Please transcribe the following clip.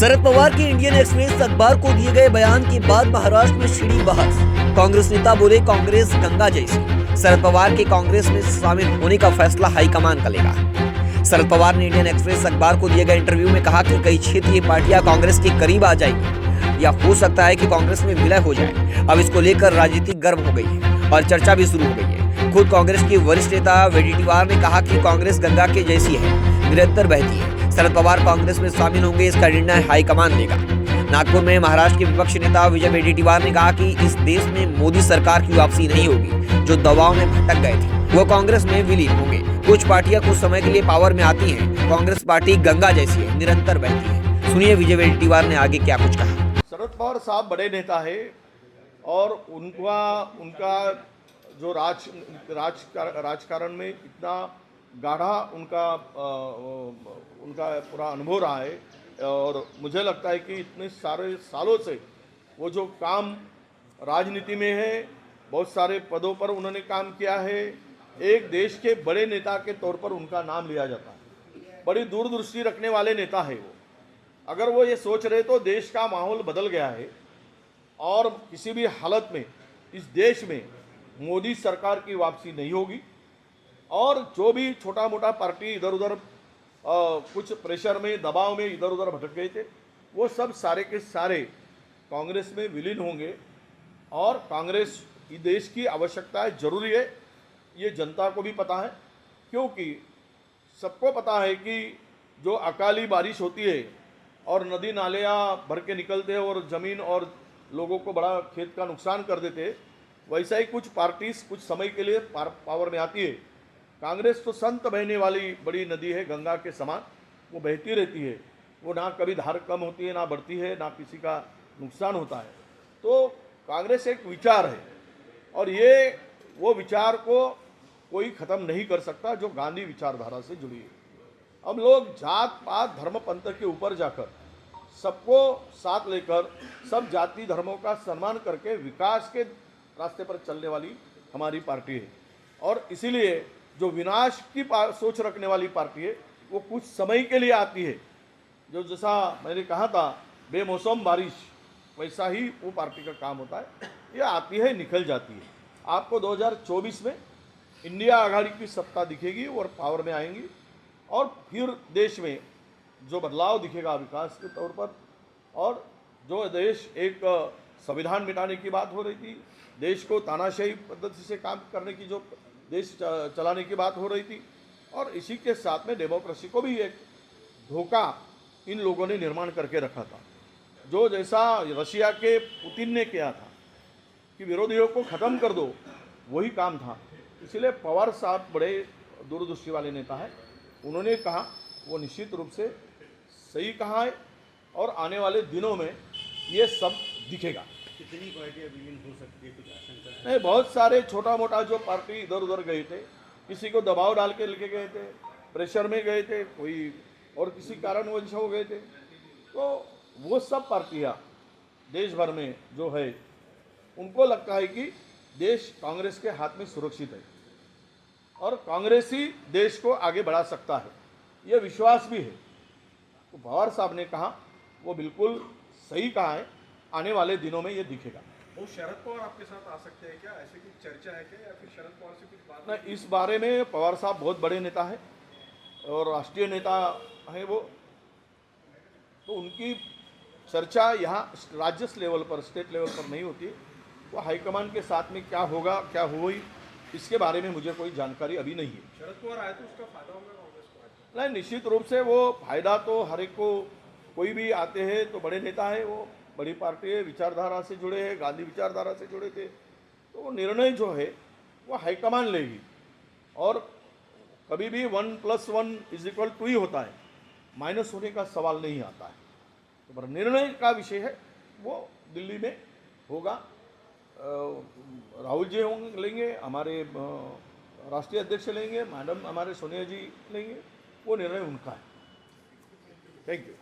शरद पवार के Indian express अखबार को दिए गए बयान के बाद महाराष्ट्र में छिड़ी बहस। कांग्रेस नेता बोले कांग्रेस गंगा जैसी। शरद पवार के कांग्रेस में शामिल होने का फैसला हाईकमान का लेगा। शरद पवार ने इंडियन एक्सप्रेस अखबार को दिए गए इंटरव्यू में कहा कि कई क्षेत्रीय पार्टियां कांग्रेस के करीब आ जाएंगी या हो सकता है कि कांग्रेस में विलय हो जाए। अब इसको लेकर राजनीति गर्म हो गई है और चर्चा भी शुरू हो गई है। खुद कांग्रेस के वरिष्ठ नेता वेडेटीवार ने कहा कि कांग्रेस गंगा के जैसी है, निरंतर बहती है। शरद पवार कांग्रेस में शामिल होंगे, इसका निर्णय हाईकमान लेगा। नागपुर में महाराष्ट्र के विपक्षी नेता विजय वेडेटीवार ने कहा कि इस देश में मोदी सरकार की वापसी नहीं होगी। जो दबाव में भटक गए थे वो कांग्रेस में विलीन होंगे। कुछ पार्टियां कुछ समय के लिए पावर में आती हैं। कांग्रेस पार्टी गंगा जैसी है, निरंतर बहती है। सुनिए विजय वेडेटीवार ने आगे क्या कुछ कहा। शरद पवार साहब बड़े नेता है और उनका जो राजकारण में इतना गाढ़ा उनका पूरा अनुभव रहा है और मुझे लगता है कि इतने सारे सालों से वो जो काम राजनीति में है, बहुत सारे पदों पर उन्होंने काम किया है। एक देश के बड़े नेता के तौर पर उनका नाम लिया जाता है। बड़ी दूरदृष्टि रखने वाले नेता है वो। अगर वो ये सोच रहे तो देश का माहौल बदल गया है और किसी भी हालत में इस देश में मोदी सरकार की वापसी नहीं होगी। और जो भी छोटा मोटा पार्टी इधर उधर कुछ प्रेशर में, दबाव में इधर उधर भटक गए थे, वो सब सारे के सारे कांग्रेस में विलीन होंगे। और कांग्रेस देश की आवश्यकता है, जरूरी है। ये जनता को भी पता है, क्योंकि सबको पता है कि जो अकाली बारिश होती है और नदी नालियाँ भर के निकलते हैं और ज़मीन और लोगों को बड़ा खेत का नुकसान कर देते हैं, वैसा ही कुछ पार्टीज कुछ समय के लिए पावर में आती है। कांग्रेस तो संत बहने वाली बड़ी नदी है, गंगा के समान वो बहती रहती है। वो ना कभी धार कम होती है, ना बढ़ती है, ना किसी का नुकसान होता है। तो कांग्रेस एक विचार है और ये वो विचार को कोई ख़त्म नहीं कर सकता जो गांधी विचारधारा से जुड़ी है। अब लोग जात पात धर्म पंथ के ऊपर जाकर सबको साथ लेकर सब जाति धर्मों का सम्मान करके विकास के रास्ते पर चलने वाली हमारी पार्टी है। और इसीलिए जो विनाश की सोच रखने वाली पार्टी है वो कुछ समय के लिए आती है। जो जैसा मैंने कहा था बेमौसम बारिश, वैसा ही वो पार्टी का काम होता है। ये आती है, निकल जाती है। आपको 2024 में इंडिया आघाड़ी की सत्ता दिखेगी और पावर में आएंगी और फिर देश में जो बदलाव दिखेगा विकास के तौर पर। और जो देश एक संविधान मिटाने की बात हो रही थी, देश को तानाशाही पद्धति से काम करने की, जो देश चलाने की बात हो रही थी, और इसी के साथ में डेमोक्रेसी को भी एक धोखा इन लोगों ने निर्माण करके रखा था। जो जैसा रशिया के पुतिन ने किया था कि विरोधियों को ख़त्म कर दो, वही काम था। इसलिए पवार साहब बड़े दूरदृष्टि वाले नेता हैं। उन्होंने कहा वो निश्चित रूप से सही कहा है और आने वाले दिनों में ये सब दिखेगा। कितनी पार्टियां विलीन हो सकती है, कुछ आशंका नहीं, बहुत सारे छोटा मोटा जो पार्टी इधर उधर गए थे, किसी को दबाव डाल के लेके गए थे, प्रेशर में गए थे, कोई और किसी कारणवश हो गए थे, तो वो सब पार्टियां देश भर में जो है उनको लगता है कि देश कांग्रेस के हाथ में सुरक्षित है और कांग्रेस ही देश को आगे बढ़ा सकता है, यह विश्वास भी है। तो पवार साहब ने कहा वो बिल्कुल सही कहा है। आने वाले दिनों में ये दिखेगा। वो शरद पवार आपके साथ आ सकते हैं क्या? ऐसी कुछ चर्चा है क्या, या फिर शरद पवार से कुछ बात? नहीं, इस बारे में पवार साहब बहुत बड़े नेता है और राष्ट्रीय नेता है वो, तो उनकी चर्चा यहाँ राज्य लेवल पर, स्टेट लेवल पर नहीं होती। वो हाईकमान के साथ में क्या होगा, क्या हुई, इसके बारे में मुझे कोई जानकारी अभी नहीं है। शरद पवार आए तो उसका फायदा होगा कांग्रेस को? नहीं, निश्चित रूप से वो फायदा तो हर एक को, कोई भी आते हैं तो बड़े नेता है, वो बड़ी पार्टी है, विचारधारा से जुड़े हैं, गांधी विचारधारा से जुड़े थे, तो वो निर्णय जो है वो हाईकमान लेगी। और कभी भी 1+1 ही होता है, माइनस होने का सवाल नहीं आता है। तो पर निर्णय का विषय है वो दिल्ली में होगा। राहुल जी होंगे, लेंगे, हमारे राष्ट्रीय अध्यक्ष लेंगे, मैडम हमारे सोनिया जी लेंगे, वो निर्णय उनका है। Thank you.